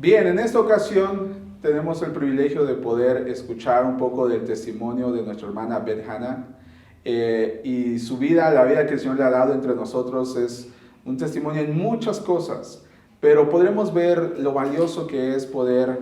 Bien, en esta ocasión tenemos el privilegio de poder escuchar un poco del testimonio de nuestra hermana Beth Hannah y su vida, la vida que el Señor le ha dado entre nosotros es un testimonio en muchas cosas, pero podremos ver lo valioso que es poder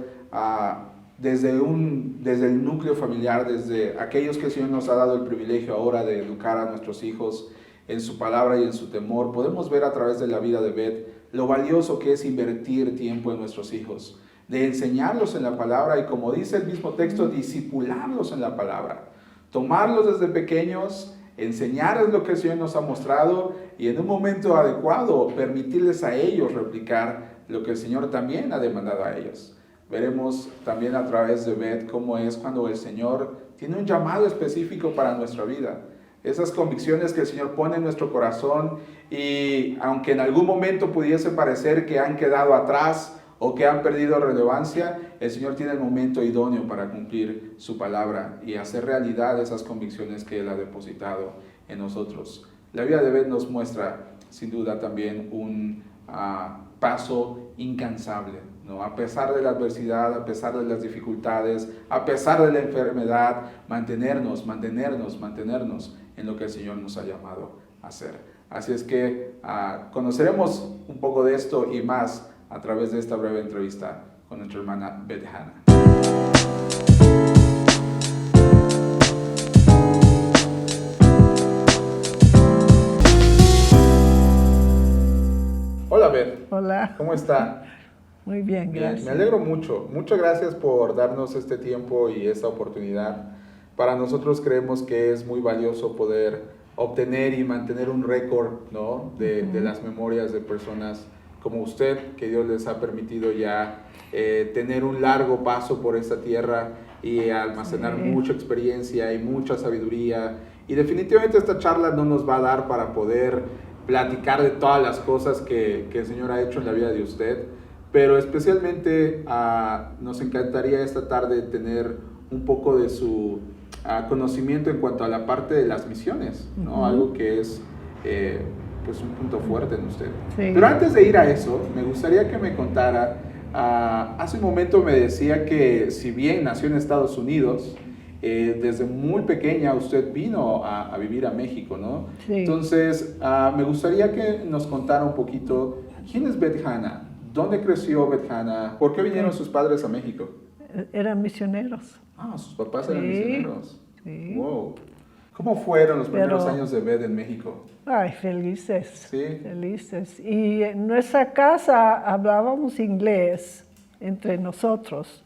desde el núcleo familiar, desde aquellos que el Señor nos ha dado el privilegio ahora de educar a nuestros hijos en su palabra y en su temor, podemos ver a través de la vida de Beth lo valioso que es invertir tiempo en nuestros hijos, de enseñarlos en la palabra y, como dice el mismo texto, discipularlos en la palabra, tomarlos desde pequeños, enseñarles lo que el Señor nos ha mostrado y en un momento adecuado permitirles a ellos replicar lo que el Señor también ha demandado a ellos. Veremos también a través de Beth cómo es cuando el Señor tiene un llamado específico para nuestra vida. Esas convicciones que el Señor pone en nuestro corazón y aunque en algún momento pudiese parecer que han quedado atrás o que han perdido relevancia, el Señor tiene el momento idóneo para cumplir su palabra y hacer realidad esas convicciones que Él ha depositado en nosotros. La vida de Beth nos muestra sin duda también un paso incansable, ¿no? A pesar de la adversidad, a pesar de las dificultades, a pesar de la enfermedad, mantenernos en lo que el Señor nos ha llamado a hacer. Así es que conoceremos un poco de esto y más a través de esta breve entrevista con nuestra hermana Beth Hannah. Hola Beth. Hola. ¿Cómo está? Muy bien, gracias. Me alegro mucho. Muchas gracias por darnos este tiempo y esta oportunidad. Para nosotros creemos que es muy valioso poder obtener y mantener un récord, ¿no? de las memorias de personas como usted, que Dios les ha permitido ya tener un largo paso por esta tierra y almacenar mucha experiencia y mucha sabiduría. Y definitivamente esta charla no nos va a dar para poder platicar de todas las cosas que el Señor ha hecho en la vida de usted, pero especialmente nos encantaría esta tarde tener un poco de su conocimiento en cuanto a la parte de las misiones, ¿no? Algo que es pues un punto fuerte en usted. Sí. Pero antes de ir a eso, me gustaría que me contara, hace un momento me decía que si bien nació en Estados Unidos, desde muy pequeña usted vino a vivir a México, ¿no? Sí. Entonces, me gustaría que nos contara un poquito, ¿quién es Beth Hannah? ¿Dónde creció Beth Hannah? ¿Por qué vinieron sus padres a México? Eran misioneros. Sus papás eran misioneros. Sí. Wow. ¿Cómo fueron los primeros años de Beth en México? Ay, felices. Sí. Felices. Y en nuestra casa hablábamos inglés entre nosotros,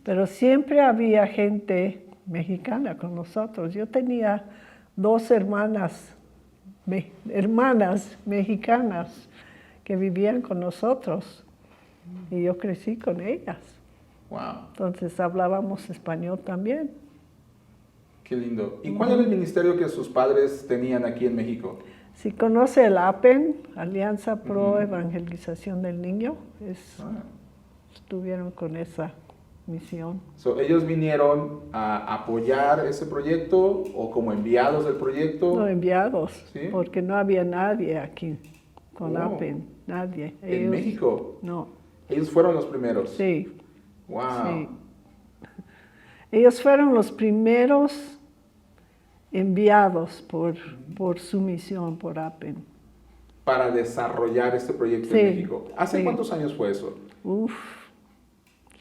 pero siempre había gente mexicana con nosotros. Yo tenía 2 hermanas mexicanas que vivían con nosotros y yo crecí con ellas. Wow. Entonces hablábamos español también. Qué lindo. ¿Y cuál era el ministerio que sus padres tenían aquí en México? Si conoce el APEN, Alianza Pro Evangelización del Niño, estuvieron con esa misión. ¿Ellos vinieron a apoyar ese proyecto o como enviados del proyecto? No, enviados, ¿sí? Porque no había nadie aquí con APEN, nadie. ¿En México? No. ¿Ellos fueron los primeros? Sí. Wow. Sí. Ellos fueron los primeros enviados por su misión, por APEN. Para desarrollar este proyecto en México. ¿Hace cuántos años fue eso?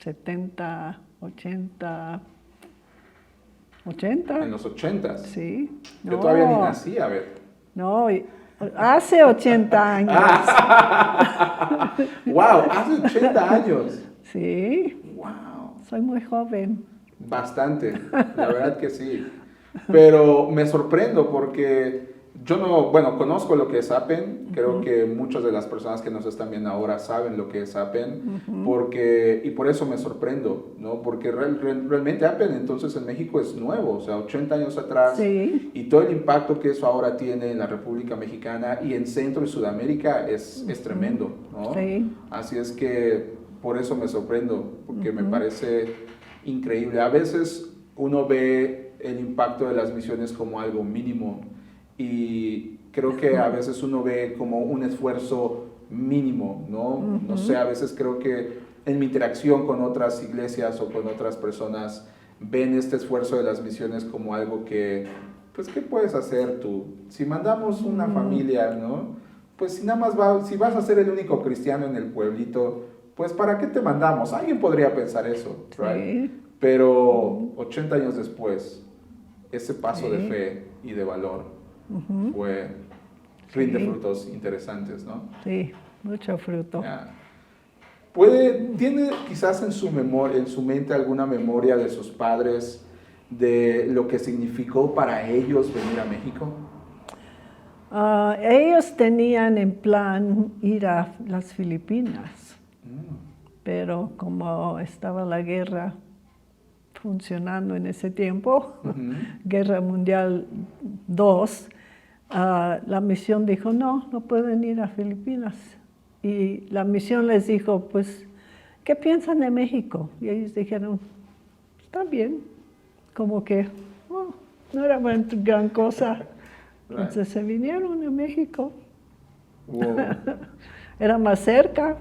70, 80. ¿80? En los 80s. Sí. Yo todavía ni nací, a ver. No, hace 80 años. ¡Wow! Hace 80 años. Sí. ¡Wow! Soy muy joven. Bastante, la verdad que sí. Pero me sorprendo porque yo conozco lo que es APEN. Creo que muchas de las personas que nos están viendo ahora saben lo que es APEN. Y por eso me sorprendo, ¿no? Porque realmente APEN entonces en México es nuevo, o sea, 80 años atrás. Sí. Y todo el impacto que eso ahora tiene en la República Mexicana y en Centro y Sudamérica es tremendo, ¿no? Sí. Así es que por eso me sorprendo, porque me parece increíble. A veces uno ve el impacto de las misiones como algo mínimo y creo que a veces uno ve como un esfuerzo mínimo, ¿no? No sé, a veces creo que en mi interacción con otras iglesias o con otras personas, ven este esfuerzo de las misiones como algo que, pues, ¿qué puedes hacer tú? Si mandamos una familia, ¿no? Pues si nada más si vas a ser el único cristiano en el pueblito, pues ¿para qué te mandamos? Alguien podría pensar eso, ¿right? Sí. Pero 80 años después, ese paso de fe y de valor rinde frutos interesantes, ¿no? Sí, mucho fruto. Yeah. ¿Tiene quizás en su memoria, en su mente alguna memoria de sus padres de lo que significó para ellos venir a México? Ellos tenían en plan ir a las Filipinas, pero como estaba la guerra funcionando en ese tiempo, Guerra Mundial II, la misión dijo, no pueden ir a Filipinas. Y la misión les dijo, pues, ¿qué piensan de México? Y ellos dijeron, está bien, como que no era gran cosa. Entonces se vinieron a México. Wow. Era más cerca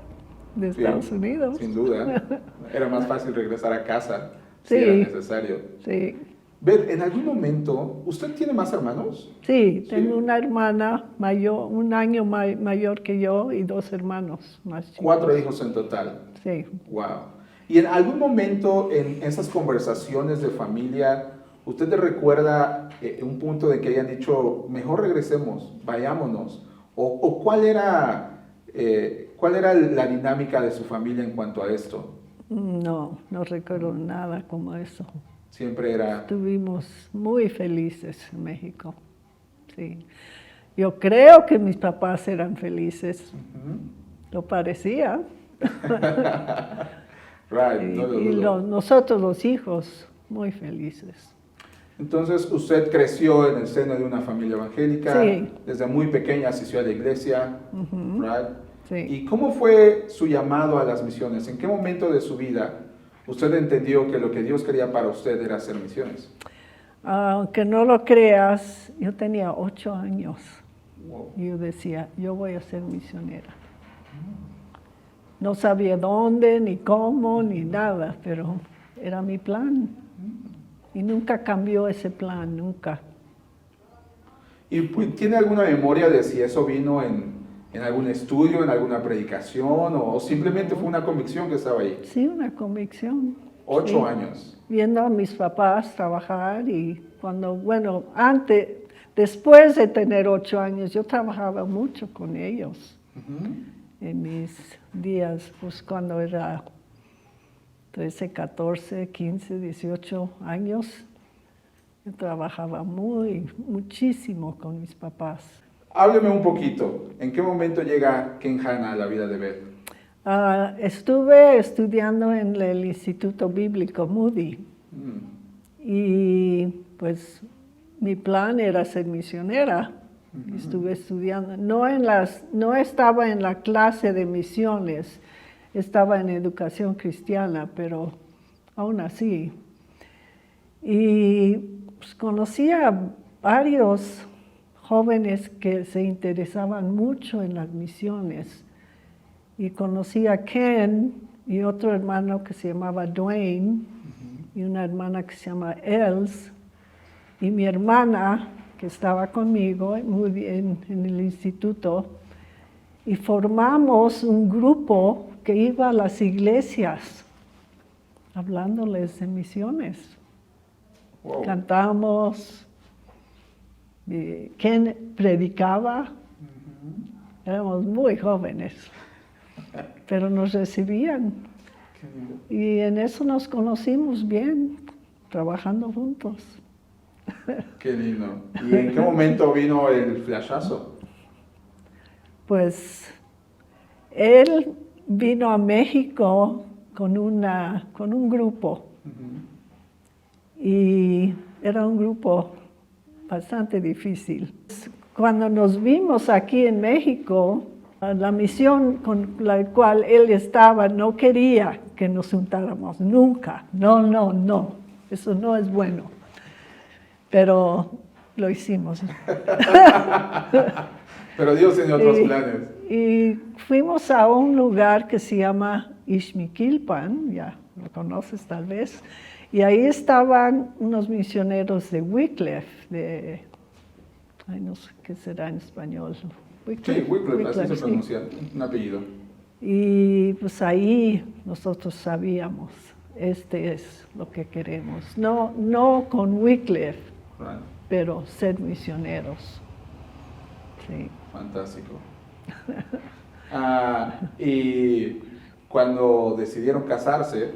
de Estados Unidos. Sin duda. Era más fácil regresar a casa si Sí. era necesario. Sí. Ver, en algún momento, ¿usted tiene más hermanos? Sí, tengo una hermana mayor, un año mayor que yo y 2 hermanos más chicos. 4 hijos en total. Sí. Wow. Y en algún momento en esas conversaciones de familia, ¿usted te recuerda un punto de que hayan dicho, mejor regresemos, vayámonos? ¿O cuál era la dinámica de su familia en cuanto a esto? No recuerdo nada como eso. Siempre era... Estuvimos muy felices en México. Sí. Yo creo que mis papás eran felices. Lo parecía. Right, no lo dudo. Nosotros los hijos, muy felices. Entonces, usted creció en el seno de una familia evangélica. Sí. Desde muy pequeña asistió a la iglesia. Right? Sí. ¿Y cómo fue su llamado a las misiones? ¿En qué momento de su vida usted entendió que lo que Dios quería para usted era hacer misiones? Aunque no lo creas, yo tenía 8 años. Wow. Y yo decía, yo voy a ser misionera. No sabía dónde, ni cómo, ni nada, pero era mi plan. Y nunca cambió ese plan, nunca. ¿Y tiene alguna memoria de si eso vino en algún estudio, en alguna predicación, o simplemente fue una convicción que estaba ahí? Sí, una convicción. 8 Sí. años. Viendo a mis papás trabajar y después de tener 8 años, yo trabajaba mucho con ellos. En mis días, pues cuando era 13, 14, 15, 18 años, yo trabajaba muchísimo con mis papás. Hábleme un poquito. ¿En qué momento llega Ken Hanna a la vida de Beth? Estuve estudiando en el Instituto Bíblico Moody y pues mi plan era ser misionera. Estuve estudiando, no estaba en la clase de misiones, estaba en educación cristiana, pero aún así. Y pues, conocí a varios jóvenes que se interesaban mucho en las misiones. Y conocí a Ken y otro hermano que se llamaba Dwayne y una hermana que se llama Els. Y mi hermana, que estaba conmigo muy bien en el instituto, y formamos un grupo que iba a las iglesias hablándoles de misiones. Wow. Cantamos, Ken predicaba, éramos muy jóvenes, pero nos recibían. Y en eso nos conocimos bien, trabajando juntos. Qué lindo. ¿Y en qué momento vino el flashazo? Pues él vino a México con un grupo. Y era un grupo bastante difícil. Cuando nos vimos aquí en México, la misión con la cual él estaba no quería que nos juntáramos, nunca. No, eso no es bueno. Pero lo hicimos. Pero Dios tiene otros planes. Y fuimos a un lugar que se llama Ixmiquilpan, ya lo conoces tal vez, y ahí estaban unos misioneros de Wycliffe, no sé qué será en español. Sí, Wycliffe, así se sí. pronuncia, un apellido. Y pues ahí nosotros sabíamos, este es lo que queremos. No con Wycliffe, Right. pero ser misioneros. Sí. Fantástico. Y cuando decidieron casarse,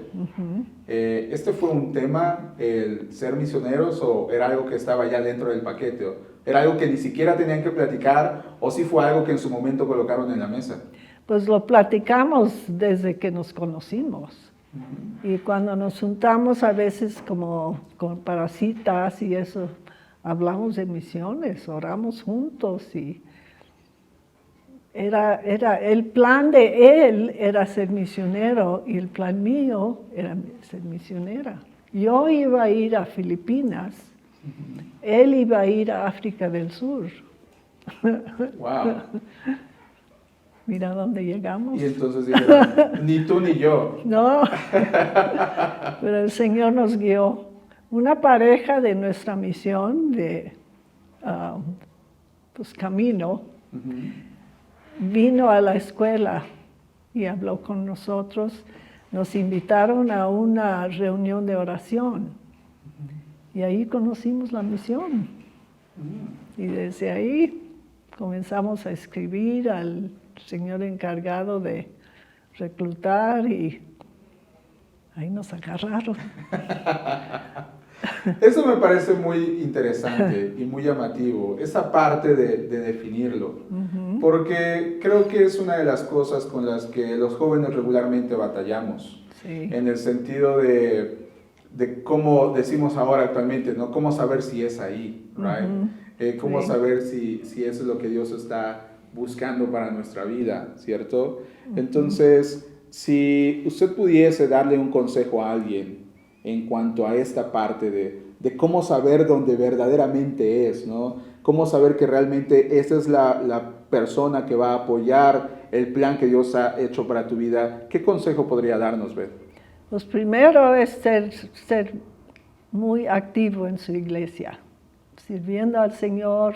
¿este fue un tema, el ser misioneros, o era algo que estaba ya dentro del paquete? ¿Era algo que ni siquiera tenían que platicar, o sí fue algo que en su momento colocaron en la mesa? Pues lo platicamos desde que nos conocimos. Y cuando nos juntamos a veces como para citas y eso, hablamos de misiones, oramos juntos y el plan de él era ser misionero y el plan mío era ser misionera. Yo iba a ir a Filipinas, él iba a ir a África del Sur. Wow. Mira dónde llegamos. Y entonces dijeron, ni tú ni yo. No, pero el Señor nos guió. Una pareja de nuestra misión de pues, Camino vino a la escuela y habló con nosotros. Nos invitaron a una reunión de oración y ahí conocimos la misión. Y desde ahí comenzamos a escribir al señor encargado de reclutar y ahí nos agarraron. Eso me parece muy interesante y muy llamativo, esa parte de definirlo, porque creo que es una de las cosas con las que los jóvenes regularmente batallamos, Sí. en el sentido de cómo decimos ahora actualmente, ¿no? Cómo saber si es ahí, right? Cómo Sí. saber si eso es lo que Dios está buscando para nuestra vida, ¿cierto? Entonces, si usted pudiese darle un consejo a alguien en cuanto a esta parte de cómo saber dónde verdaderamente es, ¿no? Cómo saber que realmente esa es la persona que va a apoyar el plan que Dios ha hecho para tu vida, ¿qué consejo podría darnos, Beth? Pues primero es ser muy activo en su iglesia, sirviendo al Señor.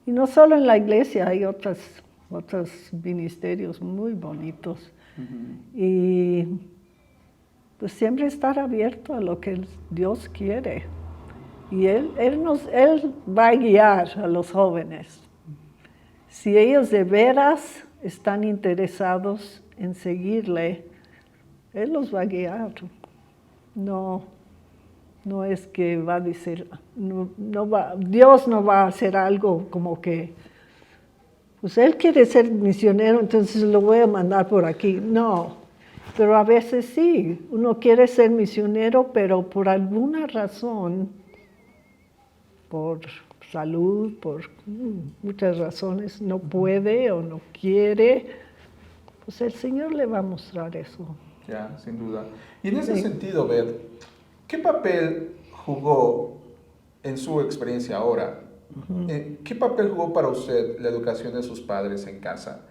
Y no solo en la iglesia, hay otros ministerios muy bonitos. Y pues siempre estar abierto a lo que Dios quiere. Y Él va a guiar a los jóvenes. Si ellos de veras están interesados en seguirle, Él los va a guiar. No es que va a decir, Dios no va a hacer algo como que, pues Él quiere ser misionero, entonces lo voy a mandar por aquí. No, pero a veces sí, uno quiere ser misionero, pero por alguna razón, por salud, por muchas razones, no puede o no quiere, pues el Señor le va a mostrar eso. Ya, sin duda. Y en ese sentido, Beth, ¿qué papel jugó en su experiencia ahora? ¿Qué papel jugó para usted la educación de sus padres en casa?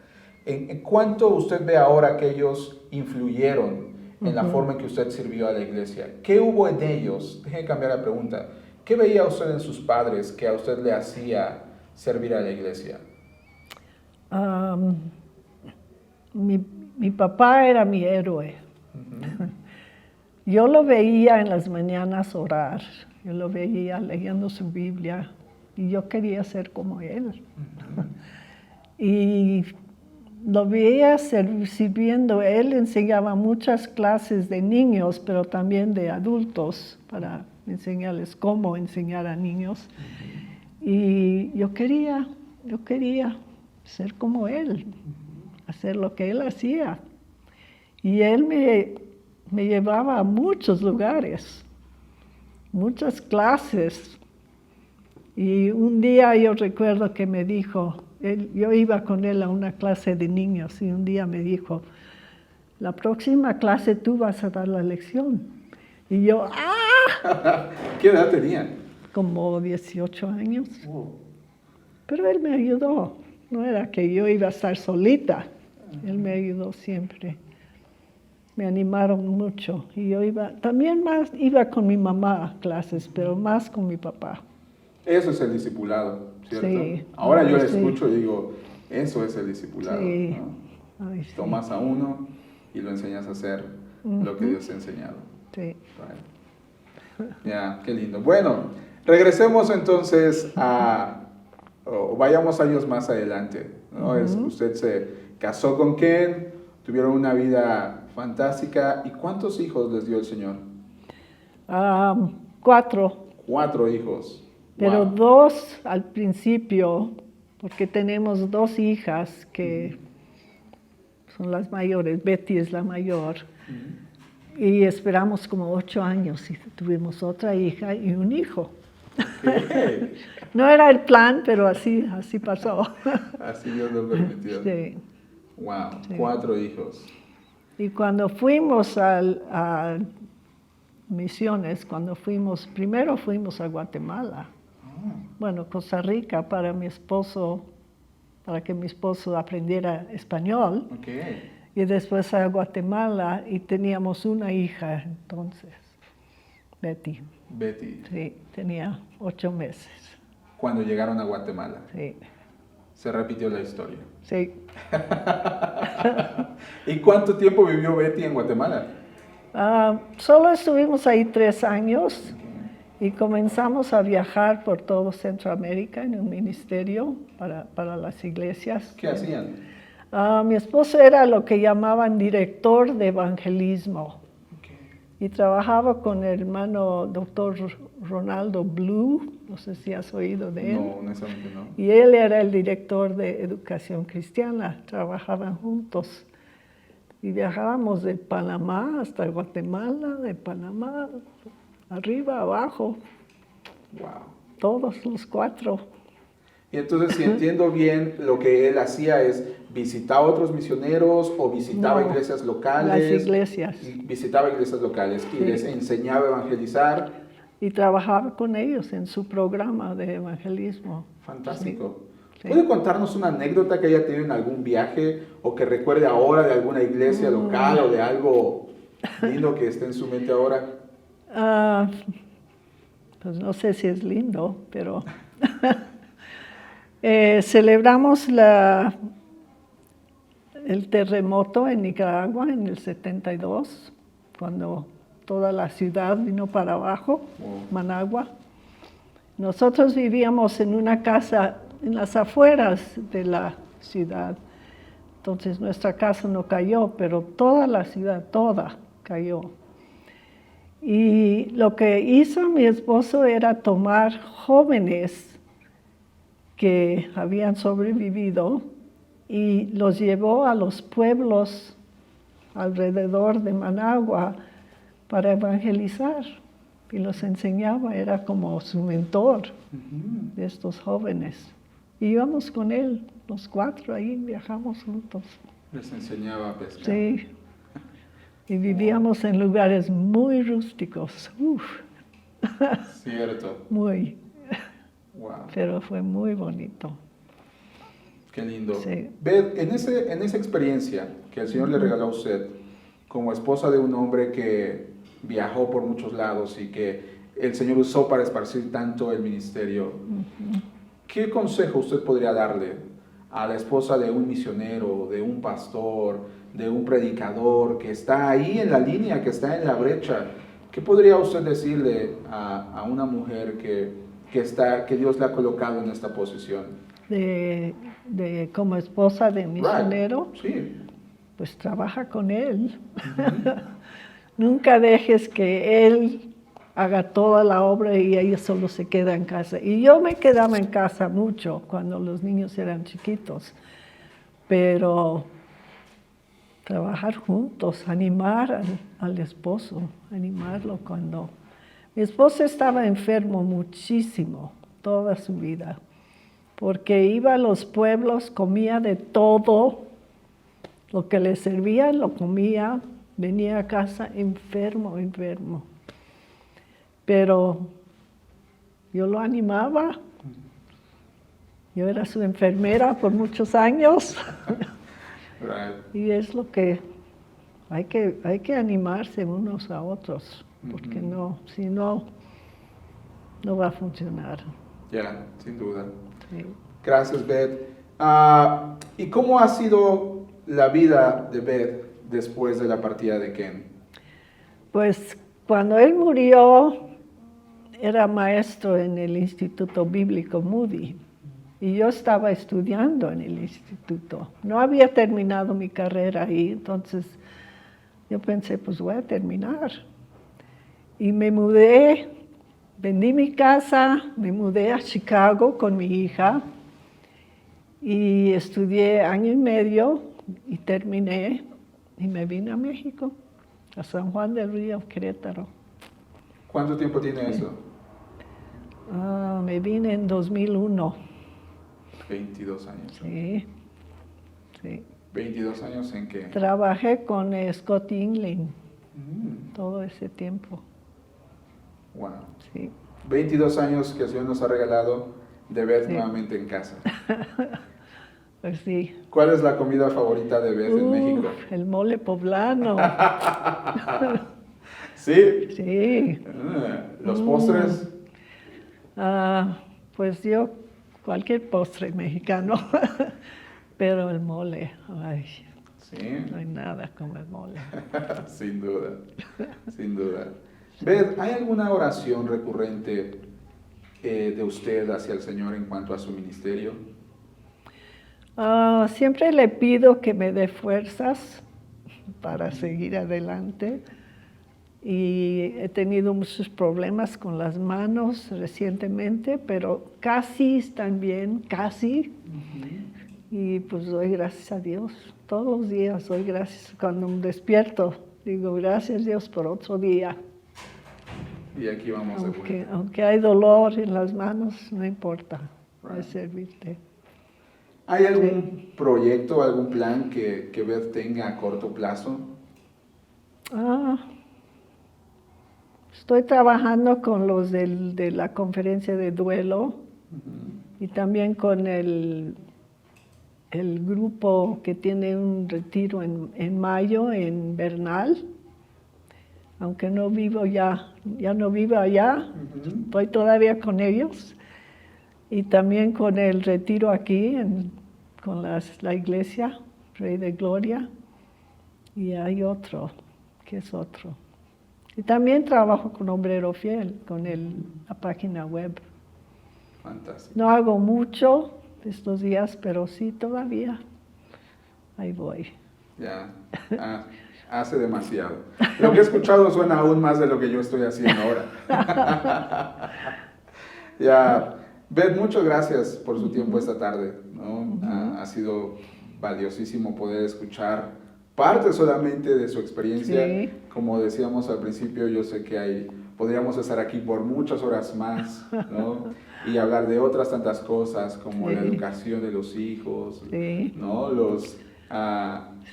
¿En cuánto usted ve ahora que ellos influyeron en la forma en que usted sirvió a la iglesia? ¿Qué hubo en ellos? Déjeme cambiar la pregunta. ¿Qué veía usted en sus padres que a usted le hacía servir a la iglesia? Mi papá era mi héroe. Yo lo veía en las mañanas orar, yo lo veía leyendo su Biblia y yo quería ser como él. Y lo veía sirviendo, él enseñaba muchas clases de niños, pero también de adultos para enseñarles cómo enseñar a niños. Y yo quería ser como él, hacer lo que él hacía. Y él me llevaba a muchos lugares, muchas clases. Y un día yo recuerdo que me dijo, yo iba con él a una clase de niños y un día me dijo, la próxima clase tú vas a dar la lección. Y yo, ¡ah! ¿Qué edad tenía? Como 18 años. Pero él me ayudó, no era que yo iba a estar solita, él me ayudó siempre. me animaron mucho. Y yo también iba con mi mamá a clases, pero más con mi papá. Eso es el discipulado, ¿cierto? Sí. Ahora yo le Sí. escucho y digo, eso es el discipulado. Sí. ¿No? Ay, sí. Tomas a uno y lo enseñas a hacer lo que Dios te ha enseñado. Sí. Right. Ya, qué lindo. Bueno, regresemos entonces o vayamos años más adelante, ¿no? Usted se casó con Ken, tuvieron una vida fantástica. ¿Y cuántos hijos les dio el Señor? 4. 4 hijos. Pero Wow. 2 al principio, porque tenemos 2 hijas que son las mayores. Betty es la mayor. Y esperamos como 8 años y tuvimos otra hija y un hijo. Okay. No era el plan, pero así pasó. Así Dios lo permitió. Sí. Wow, Sí. 4 hijos. Y cuando fuimos a misiones, primero fuimos a Guatemala. Bueno, Costa Rica para que mi esposo aprendiera español. Okay. Y después a Guatemala y teníamos una hija entonces, Betty. Betty, Sí, tenía 8 meses. cuando llegaron a Guatemala, Sí, se repitió la historia. sí. ¿Y cuánto tiempo vivió Betty en Guatemala? Solo estuvimos ahí 3 años y comenzamos a viajar por todo Centroamérica en un ministerio para las iglesias. ¿Qué hacían? Mi esposo era lo que llamaban director de evangelismo Okay. y trabajaba con el hermano doctor Ronaldo Blue, no sé si has oído de él. No, honestamente no. Y él era el director de educación cristiana, trabajaban juntos. Y viajábamos de Panamá hasta Guatemala, de Panamá, arriba, abajo, Wow. todos los 4. Y entonces, si entiendo bien, lo que él hacía es visitar a otros misioneros o visitaba No, iglesias locales. las iglesias. Y visitaba iglesias locales y Sí. les enseñaba a evangelizar. Y trabajaba con ellos en su programa de evangelismo. Fantástico. Sí. ¿Puede contarnos una anécdota que haya tenido en algún viaje o que recuerde ahora de alguna iglesia local o de algo lindo que esté en su mente ahora? Pues no sé si es lindo, pero celebramos el terremoto en Nicaragua en el 72, cuando toda la ciudad vino para abajo, Managua. Nosotros vivíamos en una casa en las afueras de la ciudad, entonces nuestra casa no cayó, pero toda la ciudad, toda cayó. Y lo que hizo mi esposo era tomar jóvenes que habían sobrevivido y los llevó a los pueblos alrededor de Managua para evangelizar. Y los enseñaba, era como su mentor de estos jóvenes. Y íbamos con él, los 4 ahí, viajamos juntos. Les enseñaba a pescar. Sí. Y vivíamos en lugares muy rústicos. Uf. Cierto. Muy. Wow. Pero fue muy bonito. Qué lindo. Sí. Ve, en esa experiencia que el Señor le regaló a usted, como esposa de un hombre que viajó por muchos lados y que el Señor usó para esparcir tanto el ministerio, ¿qué consejo usted podría darle a la esposa de un misionero, de un pastor, de un predicador que está ahí en la línea, que está en la brecha? ¿Qué podría usted decirle a una mujer que Dios le ha colocado en esta posición? Como esposa de misionero, Right. Sí. pues trabaja con él. Nunca dejes que él haga toda la obra y ella solo se queda en casa. Y yo me quedaba en casa mucho cuando los niños eran chiquitos, pero trabajar juntos, animar al esposo, animarlo cuando... Mi esposo estaba enfermo muchísimo, toda su vida, porque iba a los pueblos, comía de todo, lo que le servían lo comía, venía a casa enfermo. Pero yo lo animaba, yo era su enfermera por muchos años. Right. Y es lo que hay que animarse unos a otros, porque si no, no va a funcionar. Ya, sin duda. Sí. Gracias, Beth. ¿Y cómo ha sido la vida de Beth después de la partida de Ken? Pues cuando él murió, era maestro en el Instituto Bíblico Moody. Y yo estaba estudiando en el instituto. No había terminado mi carrera ahí, entonces yo pensé, pues voy a terminar. Y me mudé, vendí mi casa, me mudé a Chicago con mi hija y estudié año y medio y terminé y me vine a México, a San Juan del Río, Querétaro. ¿Cuánto tiempo tiene eso? Me vine en 2001. 22 años. Sí, sí. ¿22 años en qué? Trabajé con Scott Yingling todo ese tiempo. Wow. Sí. 22 años que el Señor nos ha regalado de Beth Sí. nuevamente en casa. Pues sí. ¿Cuál es la comida favorita de Beth en México? El mole poblano. ¿Sí? Sí. ¿Los postres? Pues yo, cualquier postre mexicano, pero el mole, ay, Sí. no hay nada como el mole. Sin duda, sin duda. Beth, ¿hay alguna oración recurrente de usted hacia el Señor en cuanto a su ministerio? Siempre le pido que me dé fuerzas para seguir adelante. Y he tenido muchos problemas con las manos recientemente, pero casi están bien, casi. Y pues doy gracias a Dios. Todos los días doy gracias. Cuando me despierto, digo gracias Dios por otro día. Y aquí vamos de vuelta. Aunque hay dolor en las manos, no importa, voy a servirte. ¿Hay algún proyecto, algún plan que Beth tenga a corto plazo? Estoy trabajando con los de la conferencia de duelo y también con el grupo que tiene un retiro en mayo en Bernal. Aunque no vivo ya no vivo allá, estoy todavía con ellos. Y también con el retiro aquí, con la iglesia, Rey de Gloria. Y hay otro, ¿qué es otro? Y también trabajo con Obrero Fiel, con la página web. Fantástico. No hago mucho estos días, pero sí todavía. Ahí voy. Ya, hace demasiado. Lo que he escuchado suena aún más de lo que yo estoy haciendo ahora. Ya, Beth, muchas gracias por su tiempo esta tarde, ¿no? Ha sido valiosísimo poder escuchar parte solamente de su experiencia. Sí. Como decíamos al principio, yo sé que podríamos estar aquí por muchas horas más, ¿no? Y hablar de otras tantas cosas como la educación de los hijos, ¿no?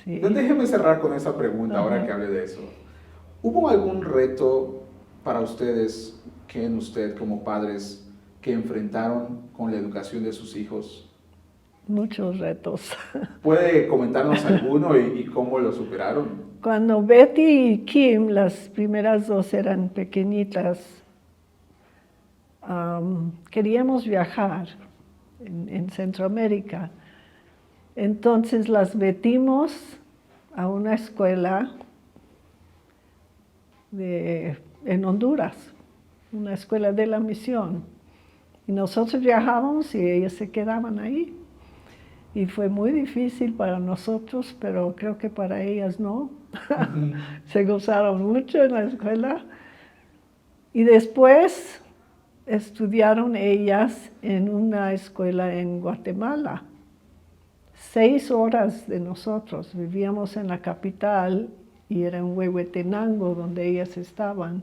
Déjeme cerrar con esa pregunta ahora que hable de eso. ¿Hubo algún reto para ustedes, Ken, usted como padres, que enfrentaron con la educación de sus hijos? Muchos retos. ¿Puede comentarnos alguno y cómo lo superaron? Cuando Betty y Kim, las primeras dos eran pequeñitas, queríamos viajar en Centroamérica. Entonces las metimos a una escuela en Honduras, una escuela de la misión. Y nosotros viajábamos y ellas se quedaban ahí. Y fue muy difícil para nosotros, pero creo que para ellas no. Se gozaron mucho en la escuela. Y después estudiaron ellas en una escuela en Guatemala. 6 horas de nosotros. Vivíamos en la capital y era en Huehuetenango donde ellas estaban.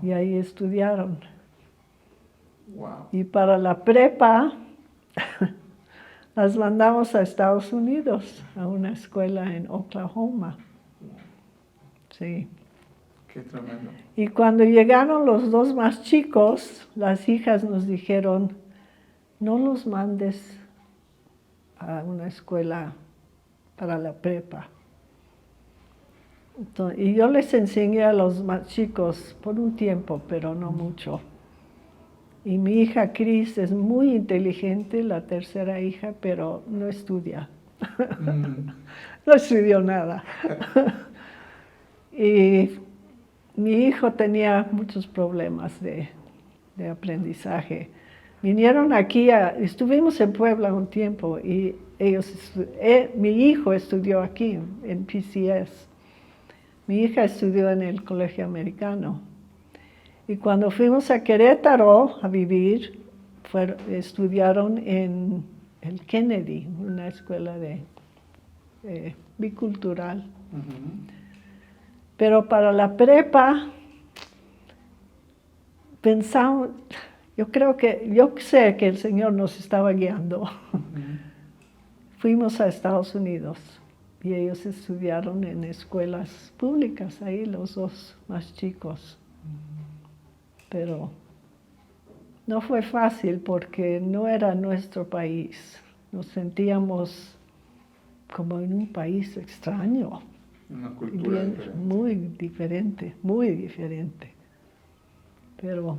Y ahí estudiaron. Wow. Y para la prepa las mandamos a Estados Unidos, a una escuela en Oklahoma. Sí. Qué tremendo. Y cuando llegaron los dos más chicos, las hijas nos dijeron, no los mandes a una escuela para la prepa. Y yo les enseñé a los más chicos por un tiempo, pero no mucho. Y mi hija Cris es muy inteligente, la tercera hija, pero no estudia. No estudió nada. Y mi hijo tenía muchos problemas de aprendizaje. Vinieron aquí, estuvimos en Puebla un tiempo y mi hijo estudió aquí en PCS. Mi hija estudió en el colegio americano. Y cuando fuimos a Querétaro a vivir, estudiaron en el Kennedy, una escuela bicultural. Pero para la prepa, pensamos, yo sé que el Señor nos estaba guiando. Fuimos a Estados Unidos y ellos estudiaron en escuelas públicas, ahí los dos más chicos. Pero no fue fácil porque no era nuestro país. Nos sentíamos como en un país extraño. Una cultura diferente. Muy diferente. Pero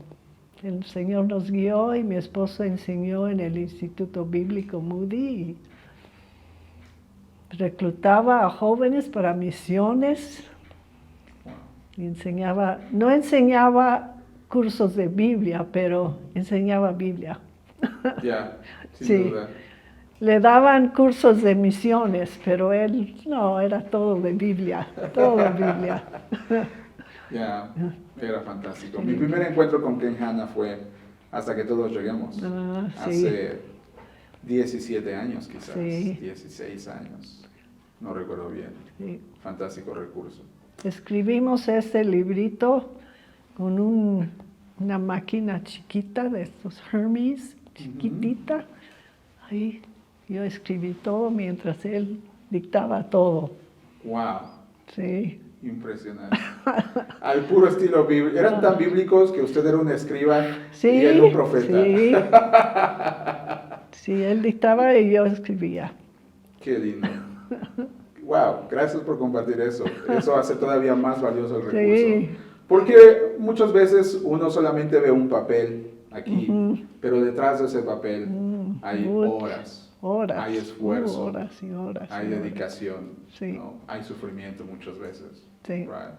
el Señor nos guió y mi esposo enseñó en el Instituto Bíblico Moody y reclutaba a jóvenes para misiones. Y no enseñaba cursos de Biblia, pero enseñaba Biblia. Ya, sin duda. Le daban cursos de misiones, pero él no, era todo de Biblia, todo de Biblia. Ya, era fantástico. Mi primer encuentro con Ken Hanna fue Hasta que todos lleguemos. Hace 17 años quizás, 16 años, no recuerdo bien. Sí. Fantástico recurso. Escribimos este librito con una máquina chiquita de estos Hermes, chiquitita. Ahí yo escribí todo mientras él dictaba todo. ¡Wow! Sí. Impresionante. Al puro estilo bíblico. Eran tan bíblicos que usted era un escriba y él un profeta. Sí, él dictaba y yo escribía. Qué lindo. ¡Wow! Gracias por compartir eso. Eso hace todavía más valioso el recurso. Sí. Porque muchas veces uno solamente ve un papel aquí, pero detrás de ese papel hay horas. Hay esfuerzo, horas y horas. Hay dedicación, ¿no? Hay sufrimiento muchas veces. Sí. Right.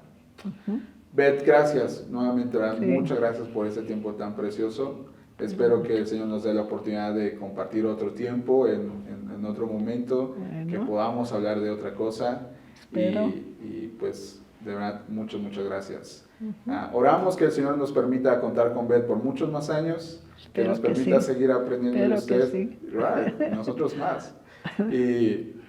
Beth, gracias nuevamente, muchas gracias por este tiempo tan precioso. Espero que el Señor nos dé la oportunidad de compartir otro tiempo, en otro momento, que podamos hablar de otra cosa. Y pues, de verdad, muchas gracias. Oramos que el Señor nos permita contar con Beth por muchos más años. Que nos permita seguir aprendiendo de usted, right, nosotros más.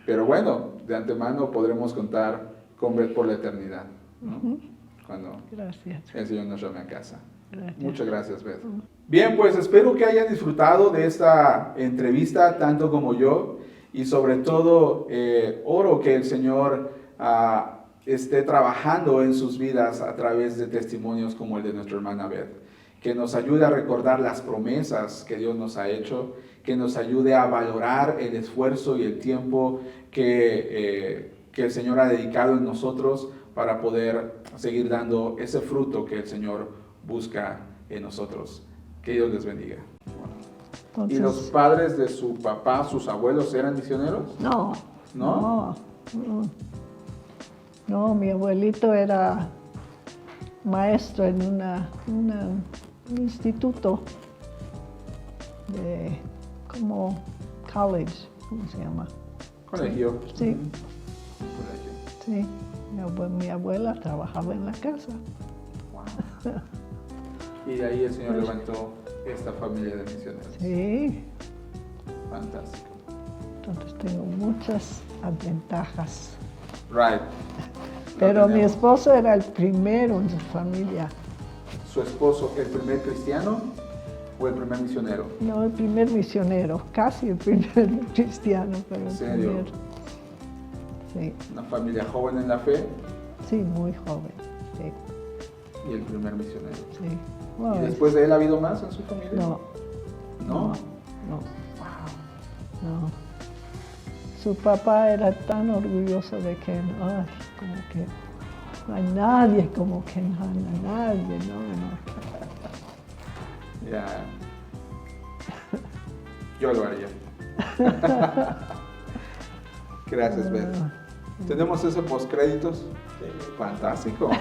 Pero bueno, de antemano podremos contar con Beth por la eternidad, ¿no? Cuando el Señor nos llame a casa. Gracias. Muchas gracias, Beth. Bien, pues espero que hayan disfrutado de esta entrevista tanto como yo, y sobre todo oro que el Señor esté trabajando en sus vidas a través de testimonios como el de nuestra hermana Beth, que nos ayude a recordar las promesas que Dios nos ha hecho, que nos ayude a valorar el esfuerzo y el tiempo que el Señor ha dedicado en nosotros para poder seguir dando ese fruto que el Señor busca en nosotros. Que Dios les bendiga. Entonces, ¿y los padres de su papá, sus abuelos, eran misioneros? No. ¿No? No, mi abuelito era maestro en un instituto como college, ¿cómo se llama? Colegio. Sí. Colegio. Sí, mi abuela trabajaba en la casa. Wow. Y de ahí el Señor levantó esta familia de misioneros. Sí. Fantástico. Entonces tengo muchas ventajas. Right. Pero mi esposo era el primero en su familia. ¿Su esposo, el primer cristiano o el primer misionero? No, el primer misionero, casi el primer cristiano, pero ¿En el serio? primer. Sí. ¿Una familia joven en la fe? Sí, muy joven. Sí. Y el primer misionero. Sí. ¿Y después de él ha habido más en su familia? No. ¿No? No. No. Su papá era tan orgulloso de que, como que No hay nadie como Ken Hanna, nadie, no. Ya. Yo lo haría. Gracias, Beth. ¿Tenemos ese postcréditos? Fantástico.